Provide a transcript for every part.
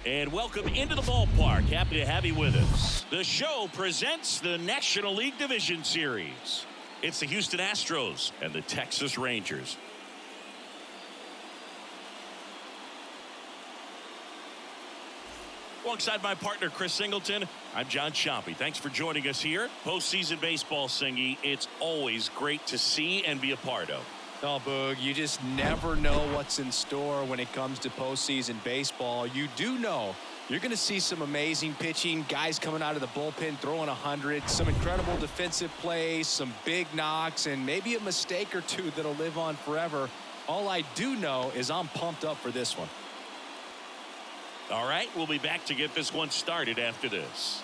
And welcome into the ballpark. Happy to have you with us. The show presents the National League Division Series. It's the Houston Astros and the Texas Rangers. Alongside my partner, Chris Singleton, I'm John Chompy. Thanks for joining us here. Postseason baseball, Singy, it's always great to see and be a part of. Oh, Boog, you just never know what's in store when it comes to postseason baseball. You do know you're going to see some amazing pitching, guys coming out of the bullpen throwing 100, some incredible defensive plays, some big knocks, and maybe a mistake or two that'll live on forever. All I do know is I'm pumped up for this one. All right, we'll be back to get this one started after this.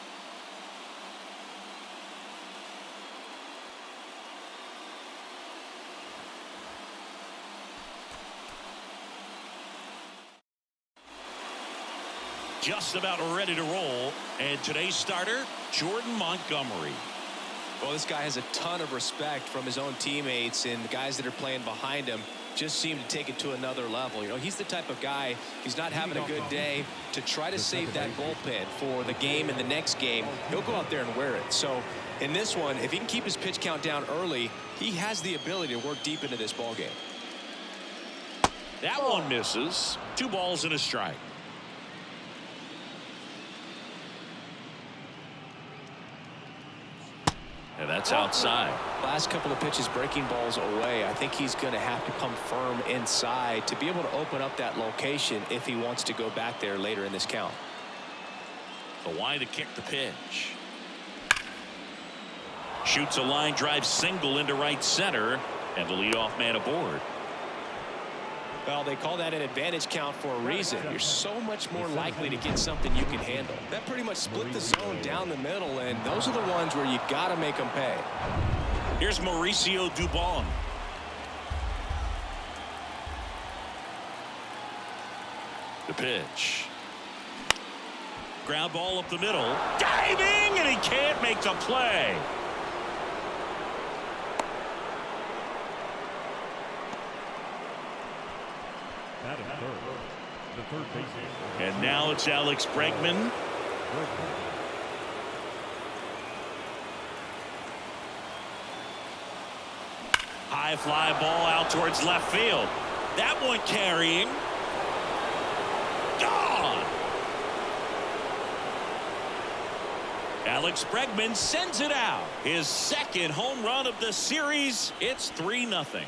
Just about ready to roll, and today's starter, Jordan Montgomery. Well, this guy has a ton of respect from his own teammates, and the guys that are playing behind him just seem to take it to another level. You know, he's the type of guy, he's not having a good day, to try to save that bullpen for the game and the next game. He'll go out there and wear it. So in this one, if he can keep his pitch count down early, he has the ability to work deep into this ball game. That one misses. 2 balls and a strike. And that's outside. Last couple of pitches breaking balls away. I think he's going to have to come firm inside to be able to open up that location if he wants to go back there later in this count. The wide to kick the pitch. Shoots a line drive single into right center, and the leadoff man aboard. Well, they call that an advantage count for a reason. You're so much more likely to get something you can handle. That pretty much split the zone down the middle, and those are the ones where you got to make them pay. Here's Mauricio Dubon. The pitch. Ground ball up the middle. Diving, and he can't make the play. And now it's Alex Bregman. High fly ball out towards left field. That one carrying. Gone. Alex Bregman sends it out. His second home run of the series. It's 3-0.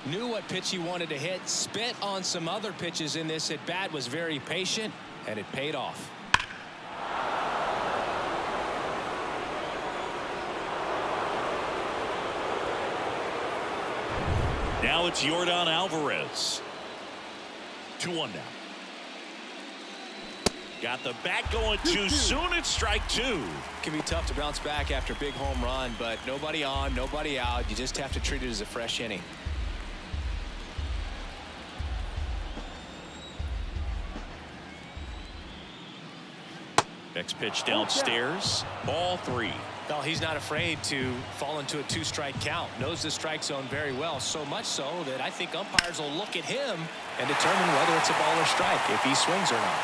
Knew what pitch he wanted to hit, spit on some other pitches in this at bat, was very patient, and it paid off. Now it's Yordan Alvarez. 2-1 now. Got the bat going too soon. It's strike 2. It can be tough to bounce back after a big home run, but nobody on, nobody out. You just have to treat it as a fresh inning. Next pitch downstairs. Ball 3. Well, he's not afraid to fall into a 2-strike count. Knows the strike zone very well, so much so that I think umpires will look at him and determine whether it's a ball or strike, if he swings or not.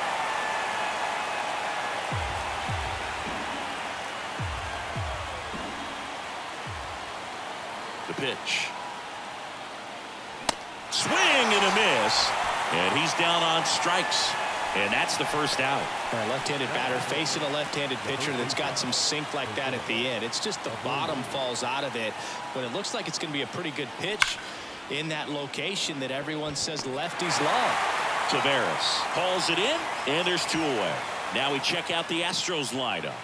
The pitch. Swing and a miss. And he's down on strikes. And that's the first out. Left-handed batter facing a left-handed pitcher that's got some sink like that at the end. It's just the bottom falls out of it, but it looks like it's going to be a pretty good pitch in that location that everyone says lefties love. Taveras hauls it in, and there's 2 away. Now we check out the Astros lineup.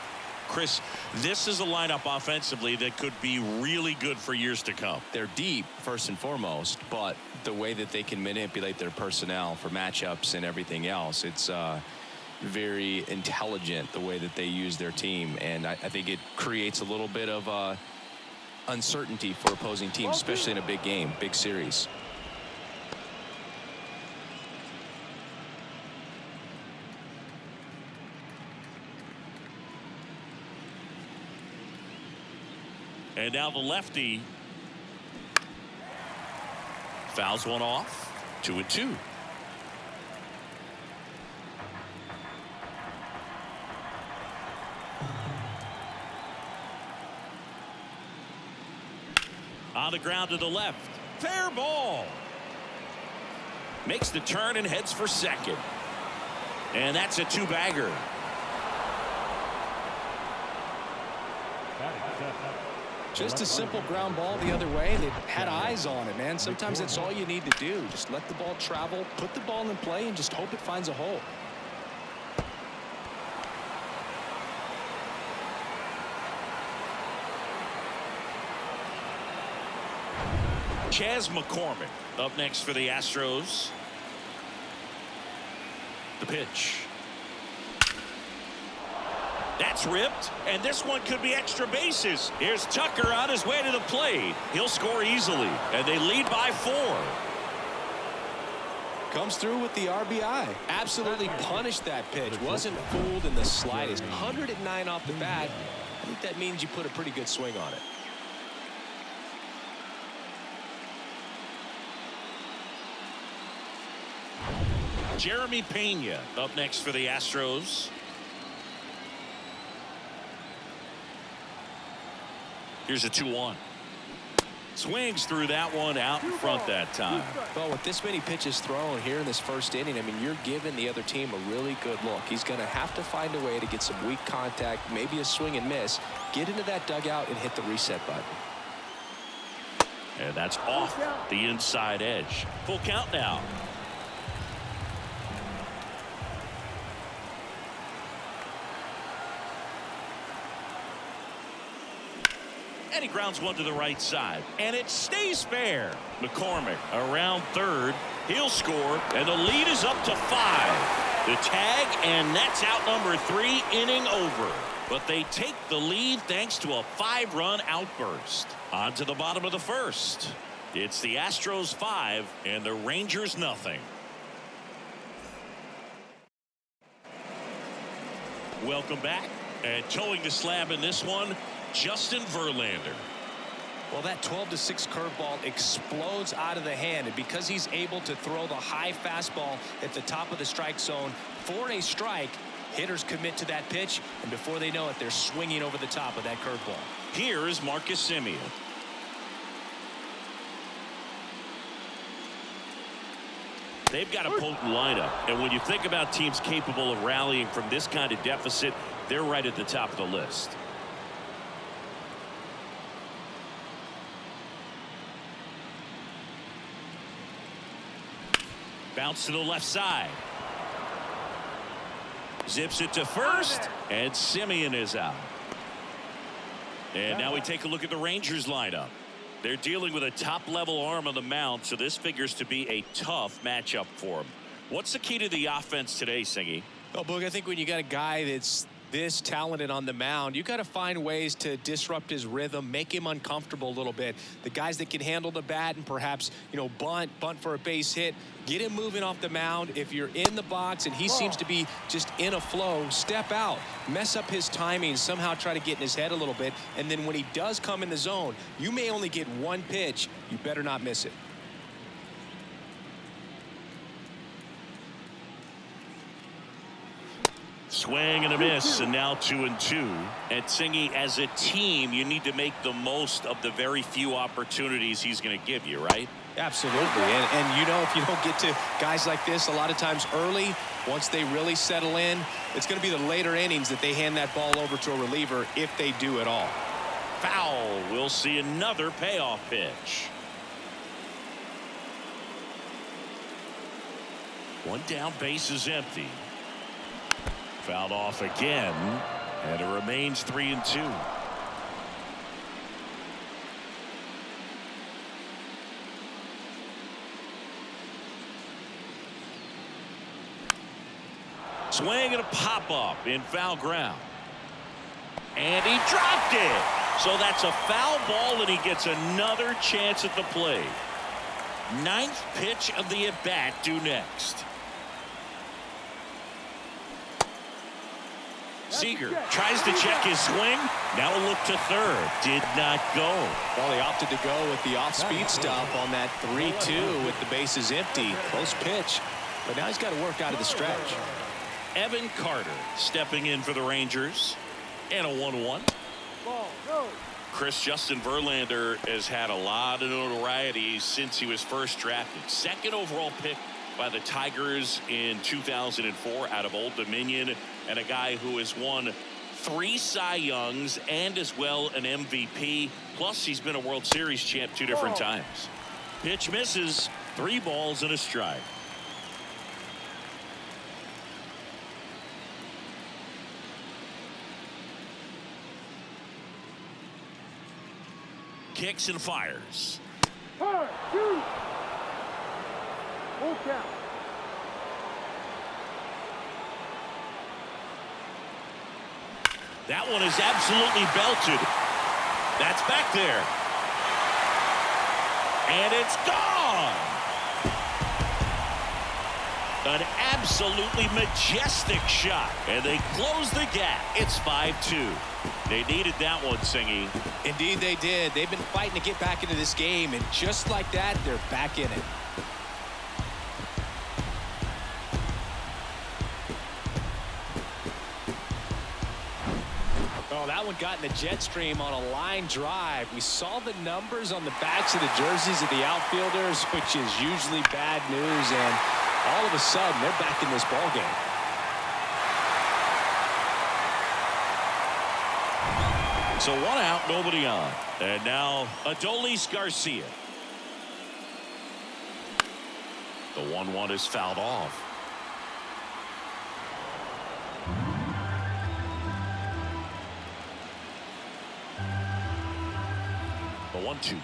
Chris, this is a lineup offensively that could be really good for years to come. They're deep, first and foremost, but the way that they can manipulate their personnel for matchups and everything else, it's very intelligent the way that they use their team, and I think it creates a little bit of uncertainty for opposing teams, especially in a big game, big series. And now the lefty fouls one off. 2-2. On the ground to the left. Fair ball. Makes the turn and heads for second. And that's a two-bagger. Just a simple ground ball the other way. They had eyes on it, man. Sometimes that's all you need to do. Just let the ball travel, put the ball in play, and just hope it finds a hole. Chas McCormick up next for the Astros. The pitch. That's ripped, and this one could be extra bases. Here's Tucker on his way to the plate. He'll score easily, and they lead by 4. Comes through with the RBI. Absolutely punished that pitch. Wasn't fooled in the slightest. 109 off the bat. I think that means you put a pretty good swing on it. Jeremy Pena up next for the Astros. Here's a 2-1. Swings through that one out in front that time. Well, with this many pitches thrown here in this first inning, I mean, you're giving the other team a really good look. He's going to have to find a way to get some weak contact, maybe a swing and miss, get into that dugout and hit the reset button. And that's off the inside edge. Full count now. And he grounds one to the right side. And it stays fair. McCormick around third. He'll score. And the lead is up to 5. The tag, and that's out number 3, inning over. But they take the lead thanks to a 5-run outburst. On to the bottom of the first. It's the Astros 5 and the Rangers nothing. Welcome back. And towing the slab in this one, Justin Verlander. Well, that 12-6 curveball explodes out of the hand, and because he's able to throw the high fastball at the top of the strike zone for a strike, hitters commit to that pitch, and before they know it, they're swinging over the top of that curveball. Here is Marcus Semien. They've got a potent lineup, and when you think about teams capable of rallying from this kind of deficit, they're right at the top of the list. Bounce to the left side. Zips it to first, and Semien is out. And now we take a look at the Rangers lineup. They're dealing with a top-level arm on the mound, so this figures to be a tough matchup for them. What's the key to the offense today, Singy? Well, Boog, I think when you got a guy that's this talented on the mound, you got to find ways to disrupt his rhythm, make him uncomfortable a little bit. The guys that can handle the bat and perhaps, you know, bunt for a base hit, get him moving off the mound. If you're in the box and he seems to be just in a flow, step out, mess up his timing, somehow try to get in his head a little bit, and then when he does come in the zone, you may only get one pitch. You better not miss it. Swing and a miss, and now 2-2. And Singy, as a team, you need to make the most of the very few opportunities he's going to give you, right? Absolutely. And you know, if you don't get to guys like this a lot of times early, once they really settle in, it's going to be the later innings that they hand that ball over to a reliever, if they do at all. Foul. We'll see another payoff pitch. One down, base is empty. Fouled off again, and it remains 3-2. Swing and a pop-up in foul ground. And he dropped it. So that's a foul ball, and he gets another chance at the plate. Ninth pitch of the at-bat due next. Seager tries to check his swing. Now a look to third. Did not go. Well, they opted to go with the off-speed stuff on that 3-2 with the bases empty. Close pitch. But now he's got to work out of the stretch. Evan Carter stepping in for the Rangers. And a 1-1. Justin Verlander has had a lot of notoriety since he was first drafted. Second overall pick by the Tigers in 2004 out of Old Dominion, and a guy who has won 3 Cy Youngs and as well an MVP. Plus he's been a World Series champ 2 different times. Pitch misses. 3 balls and a strike. Kicks and fires. Full count. That one is absolutely belted. That's back there. And it's gone. An absolutely majestic shot. And they close the gap. It's 5-2. They needed that one, Singy. Indeed they did. They've been fighting to get back into this game, and just like that, they're back in it. Oh, that one got in the jet stream on a line drive. We saw the numbers on the backs of the jerseys of the outfielders, which is usually bad news, and all of a sudden, they're back in this ball game. So 1 out, nobody on. And now Adolis Garcia. The 1-1 is fouled off. The 1-2.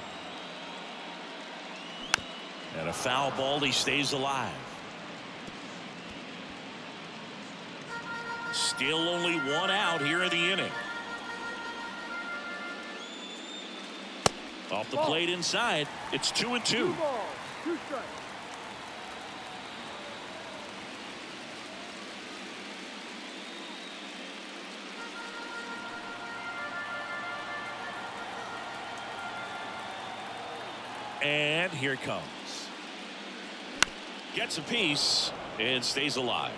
And a foul ball. He stays alive. Still only 1 out here in the inning. Off the plate inside. It's 2-2. 2 balls, 2 strikes. And here it comes. Gets a piece and stays alive.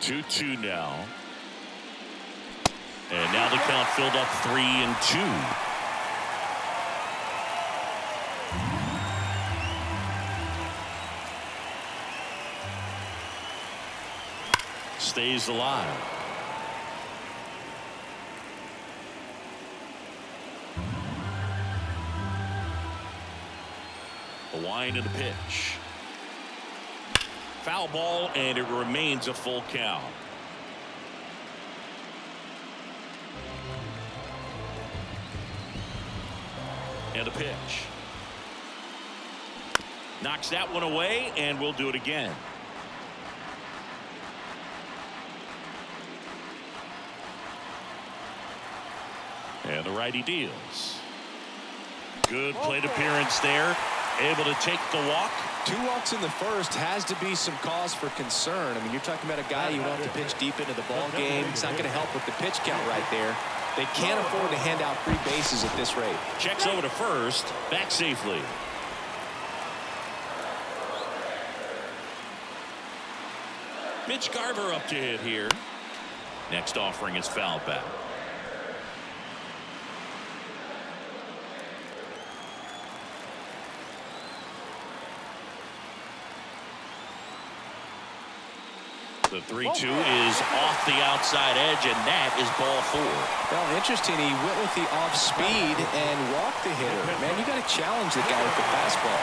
Two now. And now the count filled up 3-2. Stays alive. The wind and the pitch. Foul ball, and it remains a full count. And the pitch. Knocks that one away, and we'll do it again. And the righty deals. Good plate appearance there. Able to take the walk. 2 walks in the first has to be some cause for concern. I mean, you're talking about a guy you want to pitch deep into the ball game. It's not going to help with the pitch count right there. They can't afford to hand out free bases at this rate. Checks over to first. Back safely. Mitch Garver up to hit here. Next offering is fouled back. The 3-2 is off the outside edge, and that is ball 4. Well, interesting. He went with the off speed and walked the hitter. Man, you got to challenge the guy with the fastball.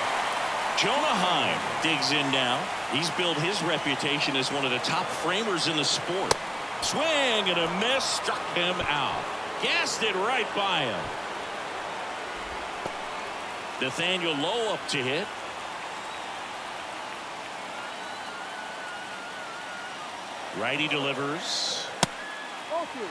Jonah Heim digs in now. He's built his reputation as one of the top framers in the sport. Swing and a miss, struck him out. Gassed it right by him. Nathaniel Lowe up to hit. Righty delivers. Okay.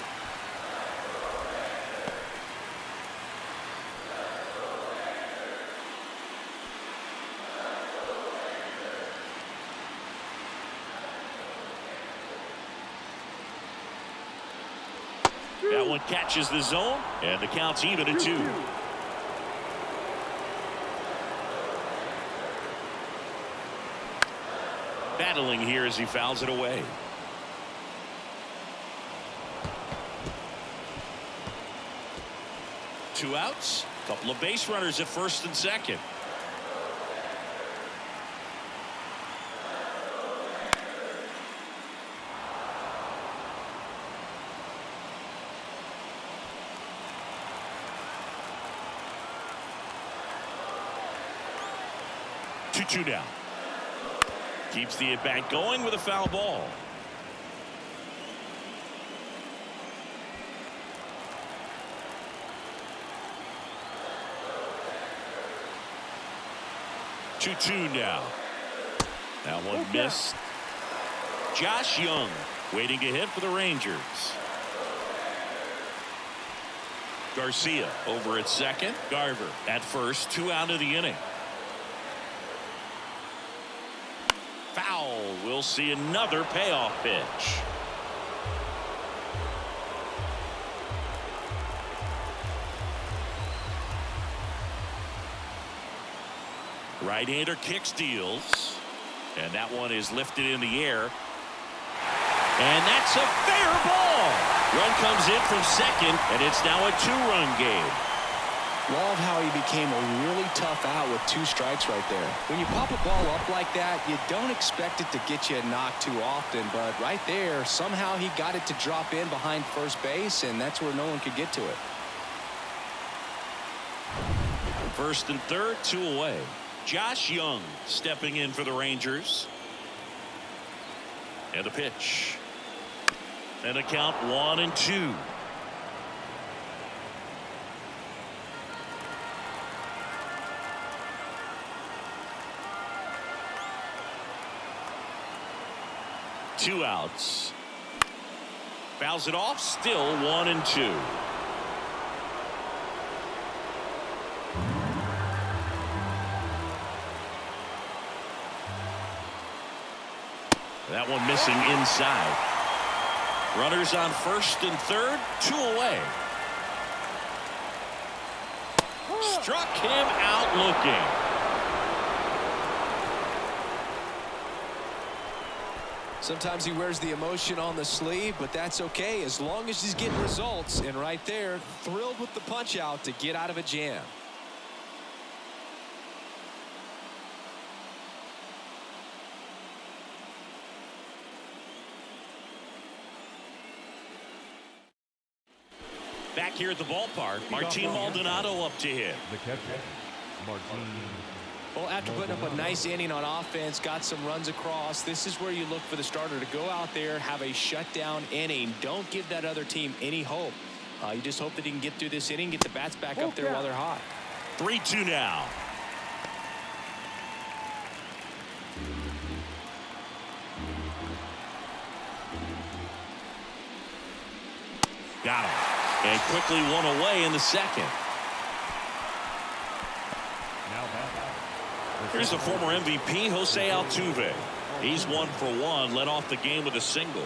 That one catches the zone, and the count's even at 2. Battling here as he fouls it away. Two outs. Couple of base runners at first and second. Two down. Keeps the at-bat going with a foul ball. Two now. That one missed. Josh Young waiting to hit for the Rangers. Garcia over at second. Garver at first. 2 out of the inning. Foul. We'll see another payoff pitch. Right-hander kick steals. And that one is lifted in the air. And that's a fair ball. Run comes in from second, and it's now a 2-run game. Love how he became a really tough out with 2 strikes right there. When you pop a ball up like that, you don't expect it to get you a knock too often, but right there, somehow he got it to drop in behind first base, and that's where no one could get to it. First and third, 2 away. Josh Young stepping in for the Rangers. And the pitch. And a count 1-2. Two outs. Fouls it off. Still 1-2. That one missing inside. Runners on first and third. 2 away. Struck him out looking. Sometimes he wears the emotion on the sleeve, but that's okay as long as he's getting results. And right there, thrilled with the punch out to get out of a jam. Back here at the ballpark, Martin Maldonado up to hit. The catcher, Martin. Well, after putting up a nice inning on offense, got some runs across, this is where you look for the starter to go out there, have a shutdown inning. Don't give that other team any hope. You just hope that he can get through this inning, get the bats back up there while they're hot. 3-2 now. Got him. And quickly one away in the second. Here's the former MVP, Jose Altuve. He's 1 for 1, led off the game with a single.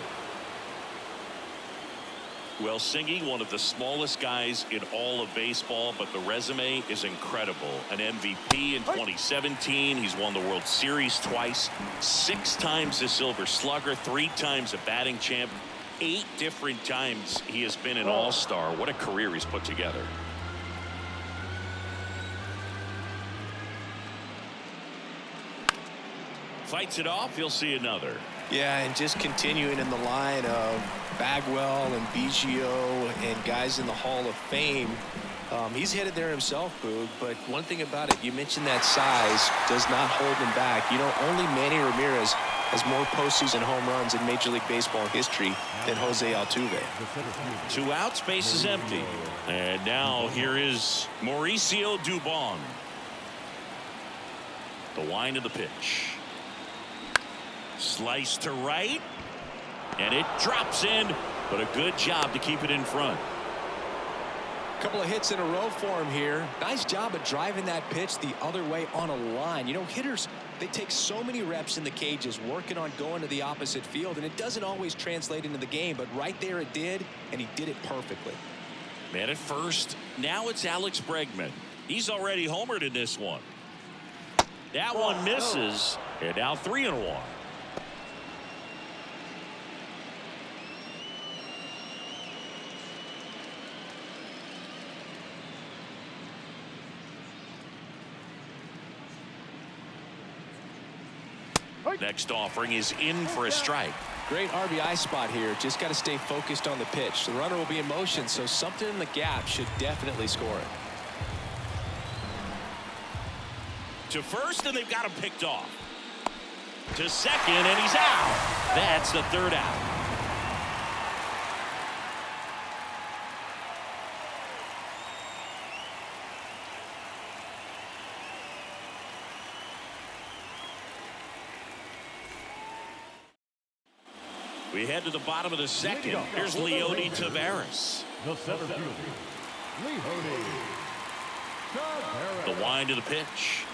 Well, Singy, one of the smallest guys in all of baseball, but the resume is incredible. An MVP in 2017. He's won the World Series twice, 6 times a Silver Slugger, 3 times a batting champ, 8 different times he has been an all-star. What a career he's put together. Fights it off. He'll see another. Yeah, and just continuing in the line of Bagwell and Biggio and guys in the Hall of Fame. He's headed there himself, Boog, but one thing about it, you mentioned that size does not hold him back. You know, only Manny Ramirez has more postseason home runs in Major League Baseball history than Jose Altuve. 2 outs, base is empty. And now here is Mauricio Dubon. The wind of the pitch. Slice to right. And it drops in, but a good job to keep it in front. Couple of hits in a row for him here. Nice job of driving that pitch the other way on a line. You know, hitters, they take so many reps in the cages working on going to the opposite field, and it doesn't always translate into the game, but right there it did, and he did it perfectly. Man at first. Now it's Alex Bregman. He's already homered in this one. That one misses, and now 3-1. Next offering is in for a strike. Great RBI spot here. Just got to stay focused on the pitch. The runner will be in motion, so something in the gap should definitely score it. To first, and they've got him picked off. To second, and he's out. That's the third out. We head to the bottom of the second. Here's Leody Taveras. The center fielder, Leody Taveras. The wind to the pitch.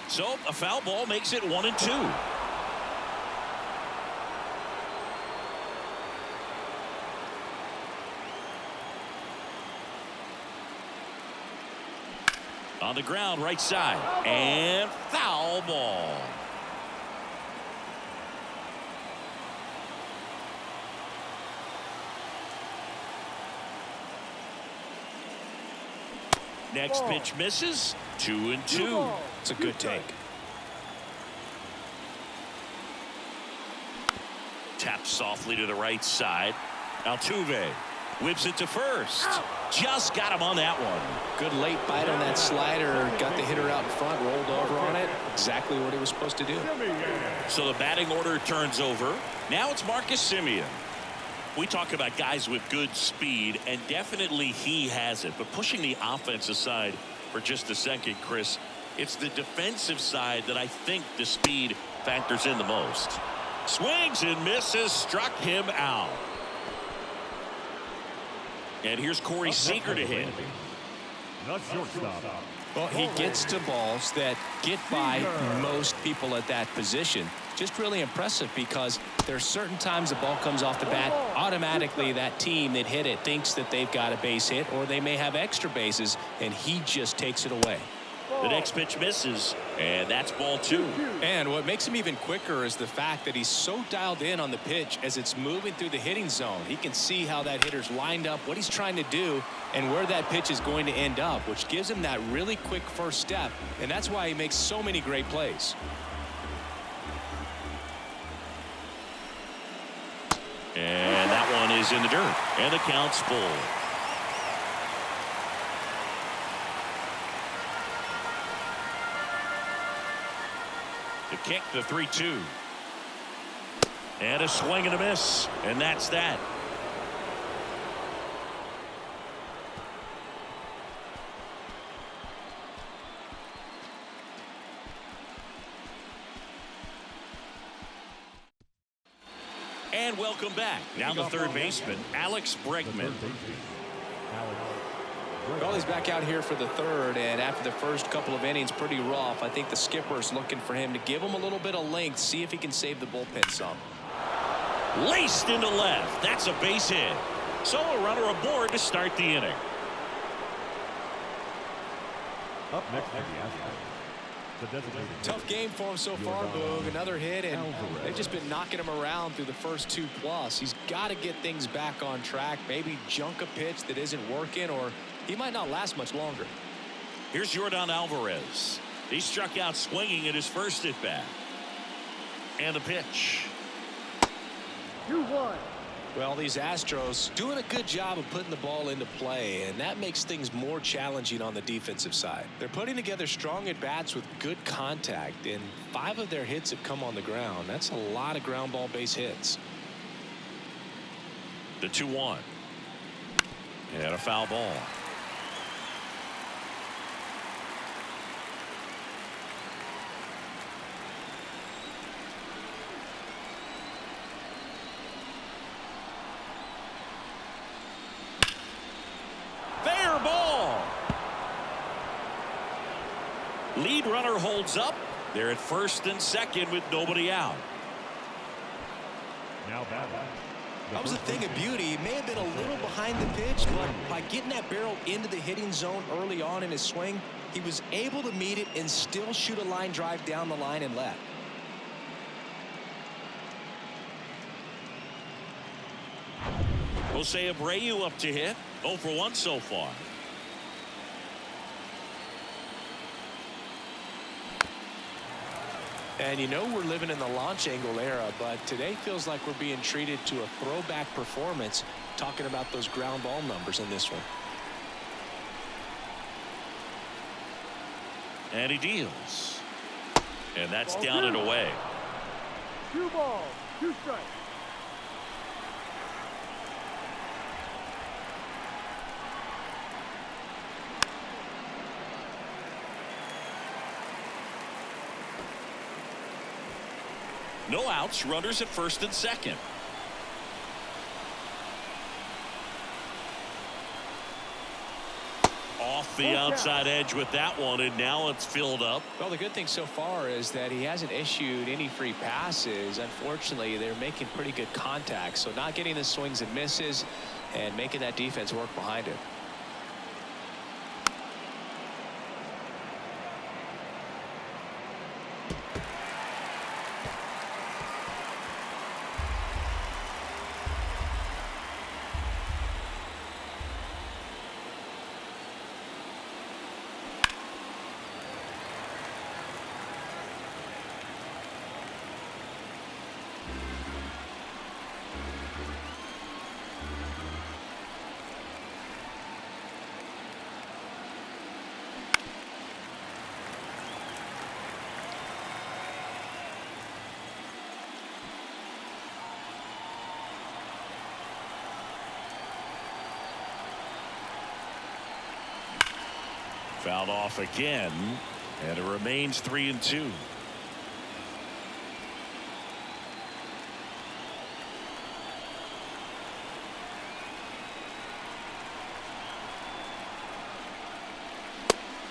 So a foul ball makes it 1-2. On the ground, right side, and foul ball. Next pitch misses. 2-2. It's a good take. Taps softly to the right side. Altuve whips it to first. Just got him on that one. Good late bite on that slider. Got the hitter out in front, rolled over on it. Exactly what he was supposed to do. So the batting order turns over. Now it's Marcus Semien. We talk about guys with good speed, and definitely he has it. But pushing the offense aside for just a second, Chris, it's the defensive side that I think the speed factors in the most. Swings and misses, struck him out. And here's Corey Seager to hit. The shortstop. Well, he gets to balls that get by most people at that position. Just really impressive because there's certain times the ball comes off the bat, automatically that team that hit it thinks that they've got a base hit or they may have extra bases, and he just takes it away. The next pitch misses, and that's ball 2. And what makes him even quicker is the fact that he's so dialed in on the pitch as it's moving through the hitting zone. He can see how that hitter's lined up, what he's trying to do, and where that pitch is going to end up, which gives him that really quick first step, and that's why he makes so many great plays. And that one is in the dirt, and the count's full. The kick, the 3-2. And a swing and a miss, and that's that. And welcome back. Now the third baseman, Alex Bregman. Well, he's back out here for the third, and after the first couple of innings, pretty rough. I think the skipper's looking for him to give him a little bit of length, see if he can save the bullpen some. Laced into left. That's a base hit. So a runner aboard to start the inning. Up next to the Astros, the designated Tough game for him so far, Boog. Another hit, and they've just been knocking him around through the first 2+. He's got to get things back on track, maybe junk a pitch that isn't working, or he might not last much longer. Here's Yordan Alvarez. He struck out swinging at his first at bat. And the pitch. 2-1. Well, these Astros doing a good job of putting the ball into play, and that makes things more challenging on the defensive side. They're putting together strong at-bats with good contact, and 5 of their hits have come on the ground. That's a lot of ground ball base hits. The 2-1. And a foul ball. Lead runner holds up. They're at first and second with nobody out. Now batting. That was a thing of beauty. He may have been a little behind the pitch, but by getting that barrel into the hitting zone early on in his swing, he was able to meet it and still shoot a line drive down the line and left. Jose Abreu up to hit. 0 for 1 so far. And you know we're living in the launch angle era, but today feels like we're being treated to a throwback performance, talking about those ground ball numbers in this one. And he deals. And that's Ball down and two. away. 2 balls, 2 strikes. No outs. Runners at first and second. Off the outside edge with that one, and now it's filled up. Well, the good thing so far is that he hasn't issued any free passes. Unfortunately, they're making pretty good contact, so not getting the swings and misses and making that defense work behind him. Fouled off again, and it remains 3-2.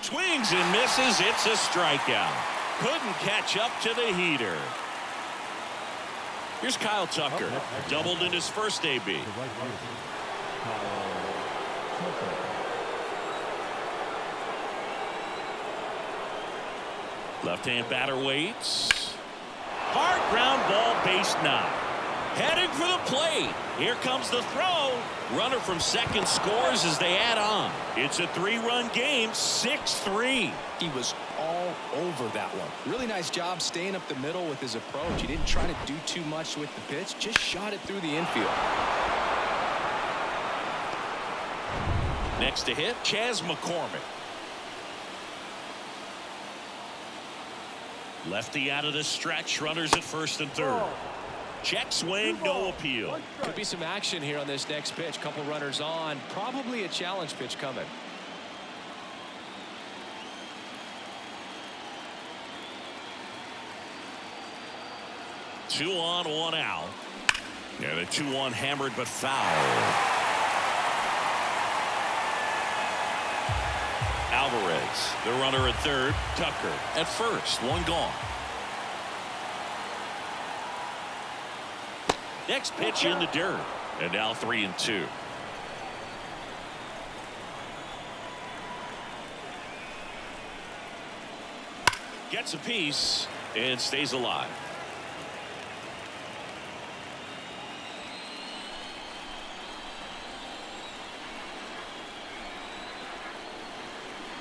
Swings and misses. It's a strikeout. Couldn't catch up to the heater. Here's Kyle Tucker. Doubled in his first AB. The right fielder, Kyle Tucker. Left-hand batter waits. Hard ground ball, base knock. Heading for the plate. Here comes the throw. Runner from second scores as they add on. It's a 3-run game, 6-3. He was all over that one. Really nice job staying up the middle with his approach. He didn't try to do too much with the pitch, just shot it through the infield. Next to hit, Chas McCormick. Lefty out of the stretch. Runners at first and third. Check swing, no appeal. Could be some action here on this next pitch. Couple runners on. Probably a challenge pitch coming. Two on, 1 out. And a 2-1 hammered but foul. Alvarez, the runner at third. Tucker at first. 1 gone. Next pitch in the dirt. And now 3-2. Gets a piece and stays alive.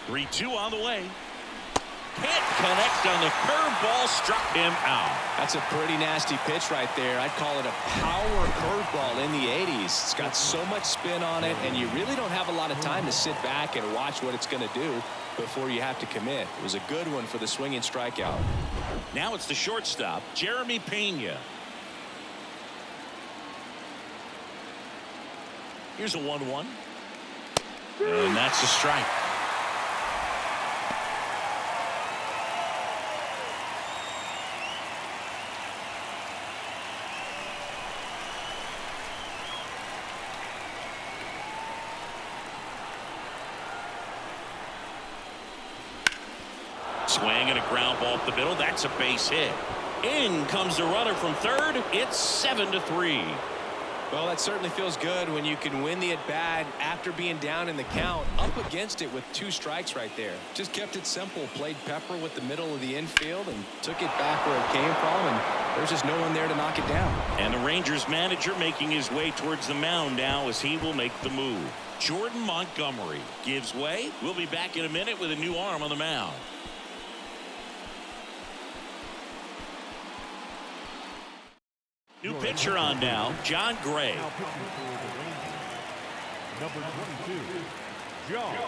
Three-two on the way. Can't connect on the curveball, struck him out. That's a pretty nasty pitch right there. I'd call it a power curveball in the 80s. It's got so much spin on it, and you really don't have a lot of time to sit back and watch what it's going to do before you have to commit. It was a good one for the swinging strikeout. Now it's the shortstop, Jeremy Pena. Here's a 1-1. And that's a strike. Swing and a ground ball up the middle. That's a base hit. In comes the runner from third. It's 7-3. Well, that certainly feels good when you can win the at-bat after being down in the count, up against it with 2 strikes right there. Just kept it simple, played pepper with the middle of the infield and took it back where it came from, and there's just no one there to knock it down. And the Rangers manager making his way towards the mound now as he will make the move. Jordan Montgomery gives way. We'll be back in a minute with a new arm on the mound. New pitcher on now, John Gray. Now pitching for the Rangers, number 22, John Gray.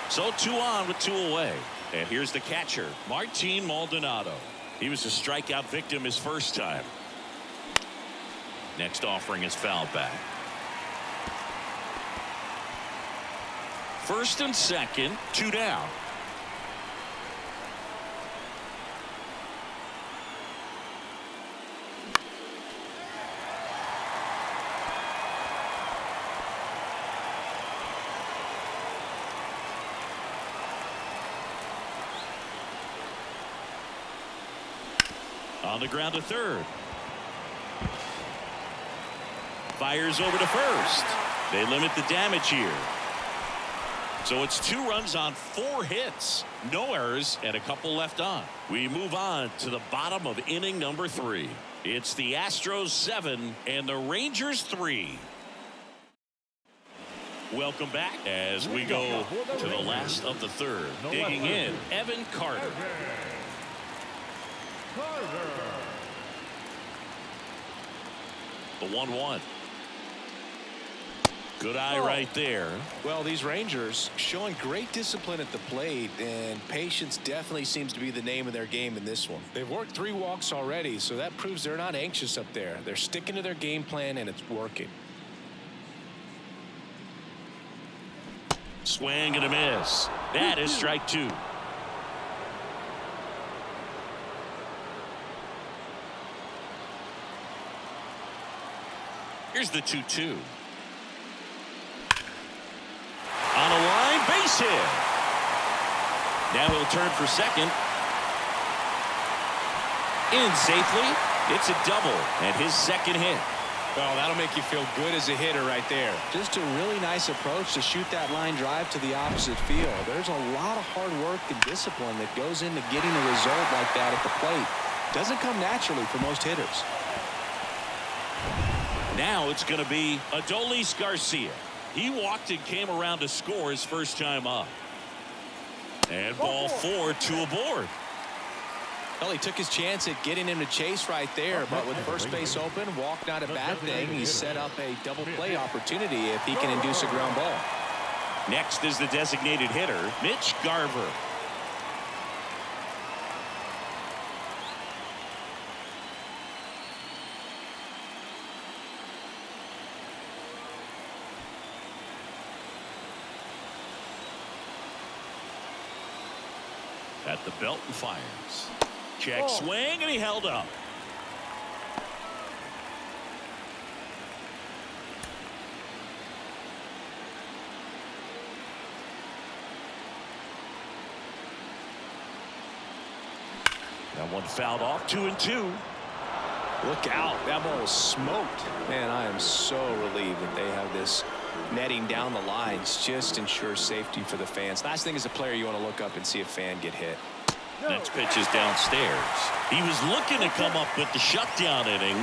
So 2 on with 2 away. And here's the catcher, Martin Maldonado. He was a strikeout victim his first time. Next offering is fouled back. First and second, 2 down. On the ground to third. Fires over to first. They limit the damage here. So it's 2 runs on 4 hits. No errors and a couple left on. We move on to the bottom of inning number 3. It's the Astros 7 and the Rangers 3. Welcome back as we go to the last of the third. Digging in, Evan Carter. The 1-1. Good eye right there. Well, these Rangers showing great discipline at the plate, and patience definitely seems to be the name of their game in this one. They've worked 3 walks already, so that proves they're not anxious up there. They're sticking to their game plan, and it's working. Swing and a miss. That is strike 2. Here's the 2-2. On a line, base hit. Now he'll turn for second. In safely. It's a double and his second hit. Well, that'll make you feel good as a hitter right there. Just a really nice approach to shoot that line drive to the opposite field. There's a lot of hard work and discipline that goes into getting a result like that at the plate. Doesn't come naturally for most hitters. Now it's going to be Adolis Garcia. He walked and came around to score his first time up. And ball 4, 2 aboard. Well, he took his chance at getting him to chase right there, but with first base open, walk not a bad thing. He set up a double play opportunity if he can induce a ground ball. Next is the designated hitter, Mitch Garver. At the belt and fires. Check swing, and he held up. That one fouled off. 2-2. Look out. That ball was smoked. Man, I am so relieved that they have this netting down the lines. Just ensures safety for the fans. Last thing as a player, you want to look up and see a fan get hit. Next pitch is downstairs. He was looking to come up with the shutdown inning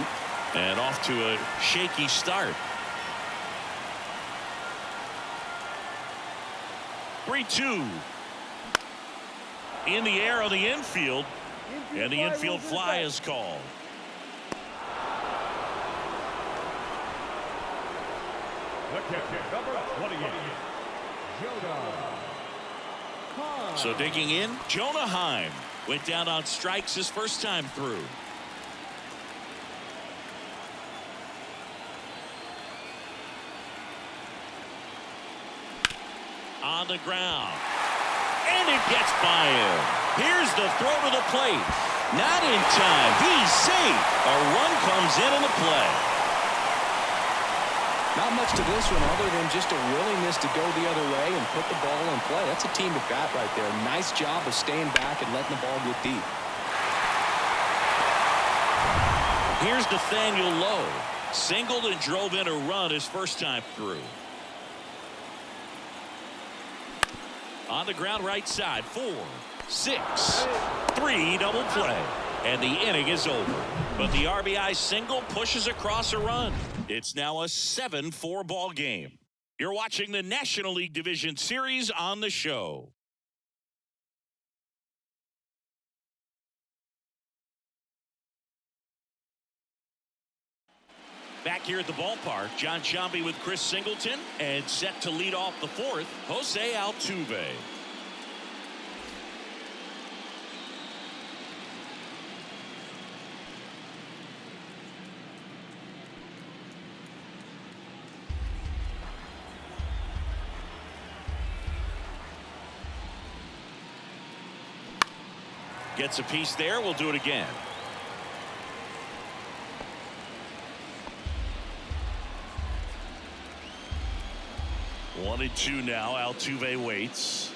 and off to a shaky start. 3-2. In the air on the infield, and the infield fly is called. The catcher, number 28, Jonah. So digging in, Jonah Heim went down on strikes his first time through. On the ground. And it gets by him. Here's the throw to the plate. Not in time. He's safe. A run comes in the play. Not much to this one other than just a willingness to go the other way and put the ball in play. That's a team at bat right there. Nice job of staying back and letting the ball get deep. Here's Nathaniel Lowe. Singled and drove in a run his first time through. On the ground right side. 4, 6, 3 double play. And the inning is over. But the RBI single pushes across a run. It's now a 7-4 ball game. You're watching the National League Division Series on the show. Back here at the ballpark, John Sciambi with Chris Singleton, and set to lead off the fourth, Jose Altuve. Gets a piece there. We'll do it again. One and two now. Altuve waits.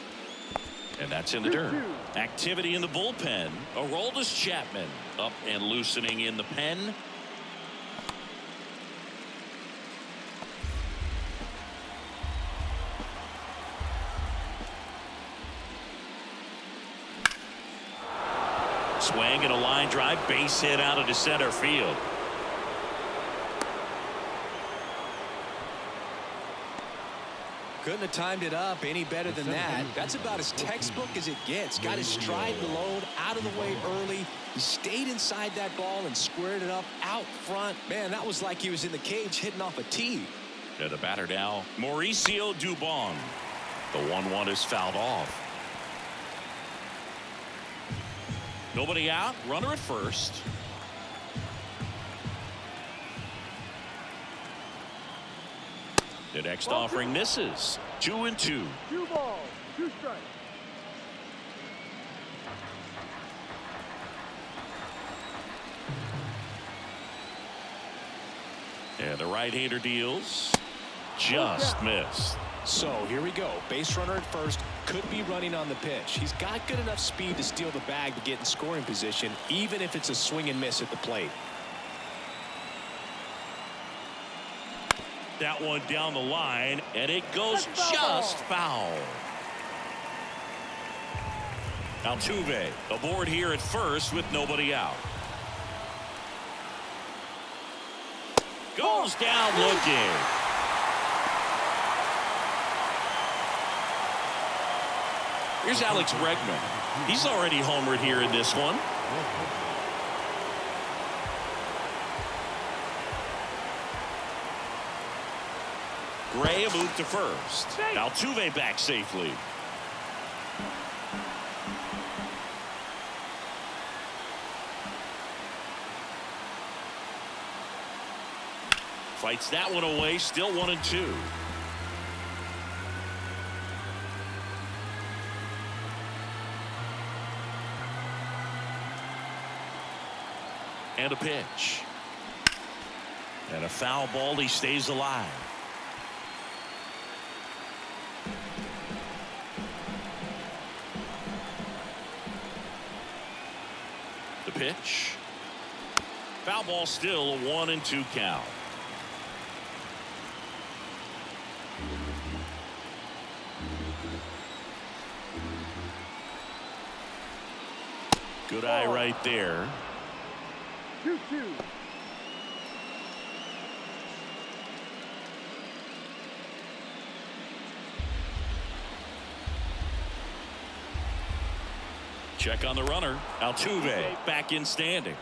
And that's in the dirt. Activity in the bullpen. Aroldis Chapman up and loosening in the pen. Swing and a line drive, base hit out into center field. Couldn't have timed it up any better than that. That's about as textbook as it gets. Got his stride load out of the way early. He stayed inside that ball and squared it up out front. Man, that was like he was in the cage hitting off a tee. And the batter now, Mauricio Dubon. The 1-1 is fouled off. Nobody out. Runner at first. The next offering misses. 2-2. 2 balls, 2 strikes. And the right-hander deals. Just missed. So here we go. Base runner at first. Could be running on the pitch. He's got good enough speed to steal the bag to get in scoring position, even if it's a swing and miss at the plate. That one down the line, and it goes just foul. Altuve aboard here at first with nobody out. Goes down looking. Here's Alex Bregman. He's already homered here in this one. Gray a move to first. Altuve back safely. Fights that one away. Still 1-2. And a pitch. And a foul ball. He stays alive. The pitch. Foul ball, still a 1-2 count. Good eye right there. 2-2. Check on the runner. Altuve back in standing.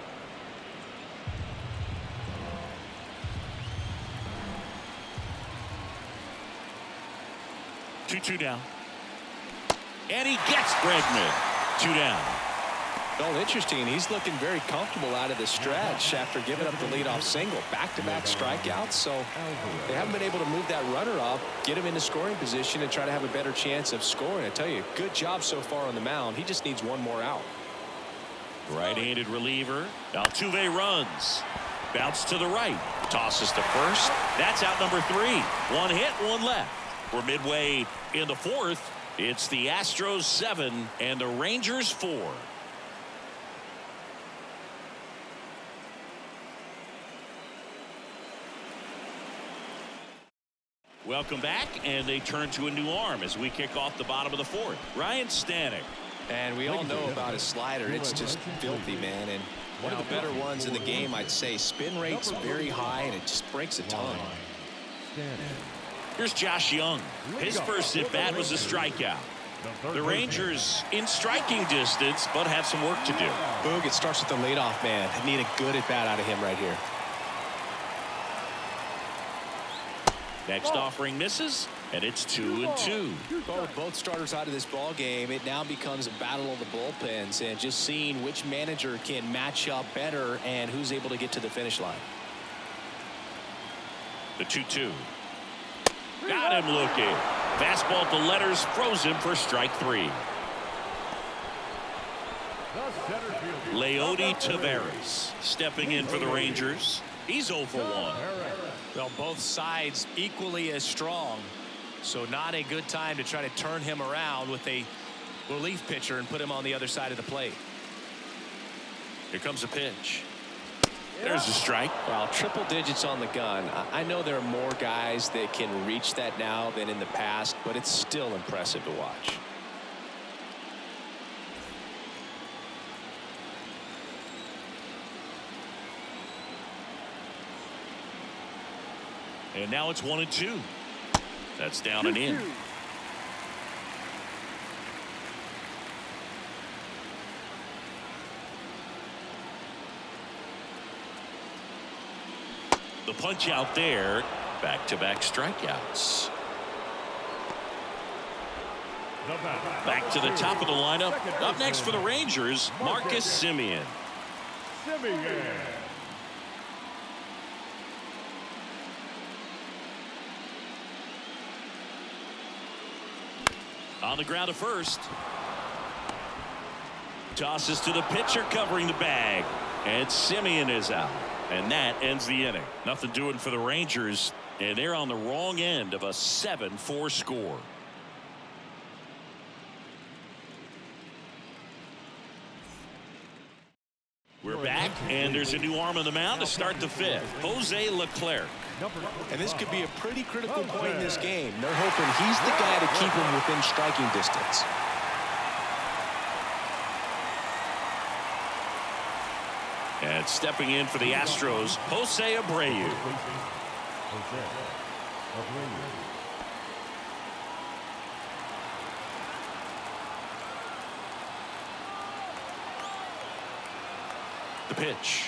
Two down. And he gets Bregman. 2 down. Well, interesting. He's looking very comfortable out of the stretch after giving up the leadoff single. Back-to-back strikeouts, so they haven't been able to move that runner up, get him into scoring position, and try to have a better chance of scoring. I tell you, good job so far on the mound. He just needs one more out. Right-handed reliever. Altuve runs. Bounce to the right. Tosses to first. That's out number 3. One hit, one left. We're midway in the 4th. It's the Astros 7 and the Rangers 4. Welcome back, and they turn to a new arm as we kick off the bottom of the 4th. Ryan Stanek. And we all know about his slider. It's just filthy, man. And one of the better ones in the game, I'd say. Spin rate's very high, and it just breaks a ton. Here's Josh Young. His first at-bat was a strikeout. The Rangers in striking distance, but have some work to do. Boog, it starts with the leadoff man. I need a good at-bat out of him right here. Next offering misses, and it's 2-2. Well, with both starters out of this ball game, it now becomes a battle of the bullpens and just seeing which manager can match up better and who's able to get to the finish line. The 2-2. Got him looking. Fastball to letters, froze him for strike 3. Leody Taveras stepping in for the Rangers. He's 0 for 1. Well, both sides equally as strong, so not a good time to try to turn him around with a relief pitcher and put him on the other side of the plate. Here comes a pitch. There's a strike. Well, triple digits on the gun. I know there are more guys that can reach that now than in the past, but it's still impressive to watch. And now it's 1-2. That's down and in. The punch out there. Back-to-back strikeouts. Back to the top of the lineup. Up next for the Rangers, Marcus Semien. On the ground to first. Tosses to the pitcher covering the bag. And Semien is out. And that ends the inning. Nothing doing for the Rangers. And they're on the wrong end of a 7-4 score. We're back, and there's a new arm on the mound to start the 5th. Jose Leclerc. And this could be a pretty critical point in this game. They're hoping he's the guy to keep him within striking distance. And stepping in for the Astros, Jose Abreu. The pitch.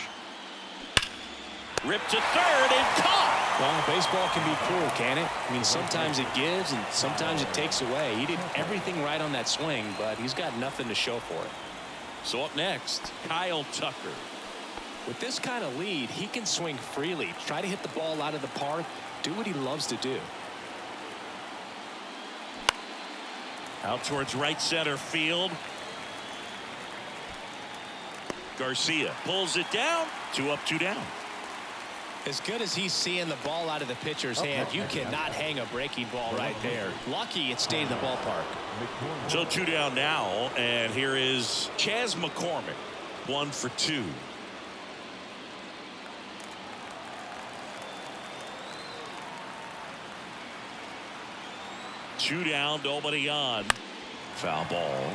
Ripped to third and caught. Well, baseball can be cruel, can it? I mean, sometimes it gives and sometimes it takes away. He did everything right on that swing, but he's got nothing to show for it. So up next, Kyle Tucker. With this kind of lead, he can swing freely, try to hit the ball out of the park, do what he loves to do. Out towards right center field. Garcia pulls it down. 2 up, 2 down. As good as he's seeing the ball out of the pitcher's hand, you cannot hang a breaking ball right there. Lucky it stayed in the ballpark. So 2 down now, and here is Chas McCormick. 1 for 2. Two down, nobody on. Foul ball.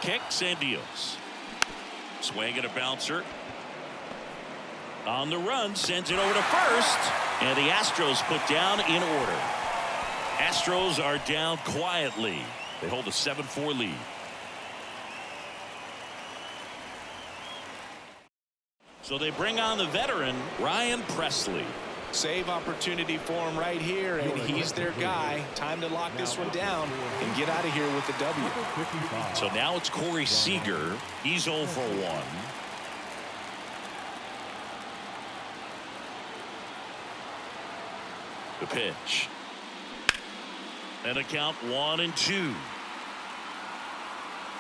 Kicks and deals. Swing and a bouncer. On the run, sends it over to first. And the Astros put down in order. Astros are down quietly. They hold a 7-4 lead. So they bring on the veteran, Ryan Presley. Save opportunity for him right here, and he's their guy. Time to lock this one down and get out of here with the W. So now it's Corey Seager. He's 0 for 1. The pitch. And a count 1-2.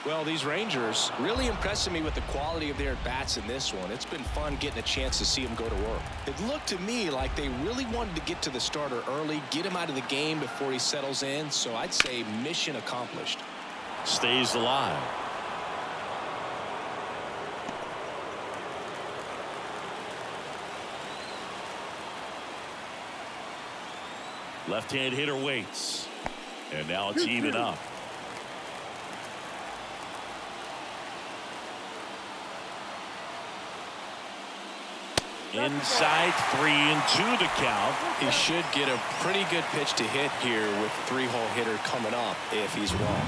Well, these Rangers really impressing me with the quality of their at-bats in this one. It's been fun getting a chance to see them go to work. It looked to me like they really wanted to get to the starter early, get him out of the game before he settles in. So I'd say mission accomplished. Stays alive. Left-hand hitter waits. And now it's even up. Inside 3-2 the count. He should get a pretty good pitch to hit here with three-hole hitter coming up if he's wrong.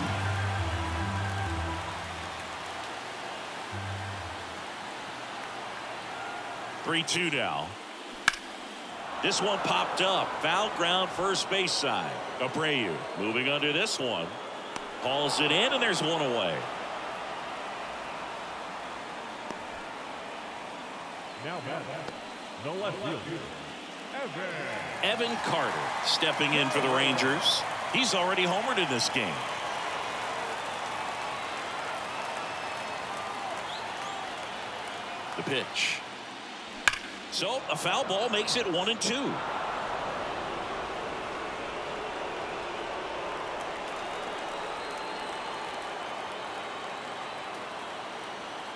Three-two now. This one popped up. Foul ground first base side. Abreu moving under this one. Hauls it in, and there's one away. Now batting, the left fielder, Evan Carter stepping in for the Rangers. He's already homered in this game. The pitch. So a foul ball makes it 1-2.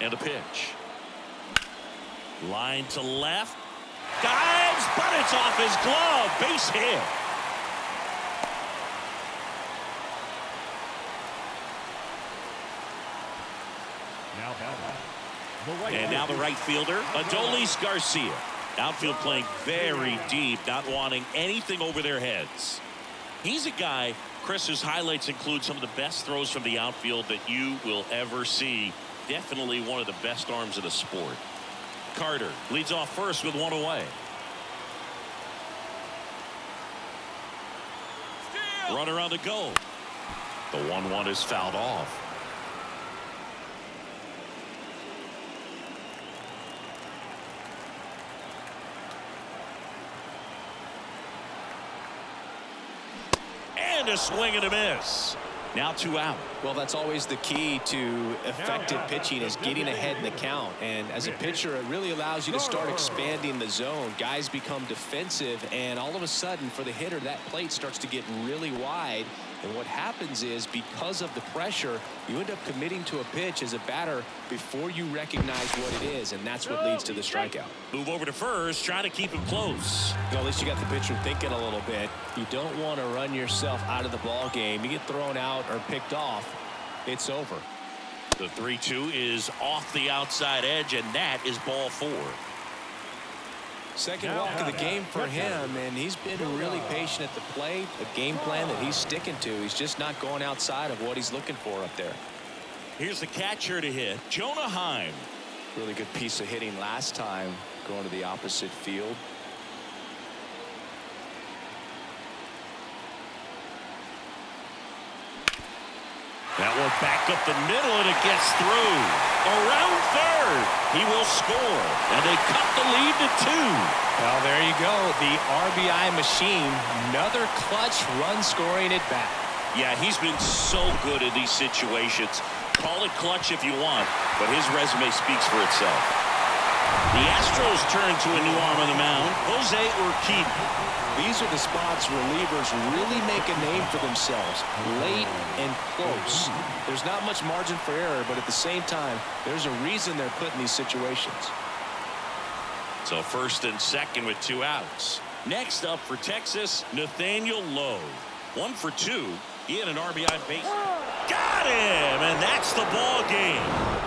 And a pitch. Line to left. Dives, but it's off his glove. Base hit. now batting, the right And now the right fielder, Adolis Garcia. Outfield playing very deep, not wanting anything over their heads. He's a guy, Chris's highlights include some of the best throws from the outfield that you will ever see. Definitely one of the best arms of the sport. Carter leads off first with one away. Runner on the go. The 1-1 is fouled off. And a swing and a miss. Now 2 out. Well, that's always the key to effective pitching is getting ahead in the count. And as a pitcher, it really allows you to start expanding the zone. Guys become defensive, and all of a sudden, for the hitter, that plate starts to get really wide. And what happens is, because of the pressure, you end up committing to a pitch as a batter before you recognize what it is, and that's what leads to the strikeout. Move over to first, try to keep him close. Well, at least you got the pitcher thinking a little bit. You don't want to run yourself out of the ball game. You get thrown out or picked off, it's over. The 3-2 is off the outside edge, and that is ball 4. Second walk of the game for him, and he's been really patient at the plate. A game plan that he's sticking to. He's just not going outside of what he's looking for up there. Here's the catcher to hit, Jonah Heim. Really good piece of hitting last time, going to the opposite field. That one back up the middle, and it gets through. Around third, he will score, and they cut the lead to 2. Well, there you go. The RBI machine. Another clutch run scoring at bat. Yeah, he's been so good in these situations. Call it clutch if you want, but his resume speaks for itself. The Astros turn to a new arm on the mound, Jose Urquidy. These are the spots relievers really make a name for themselves, late and close. There's not much margin for error, but at the same time, there's a reason they're put in these situations. So first and second with 2 outs. Next up for Texas, Nathaniel Lowe. 1 for 2. He had an RBI base. Got him, and that's the ball game.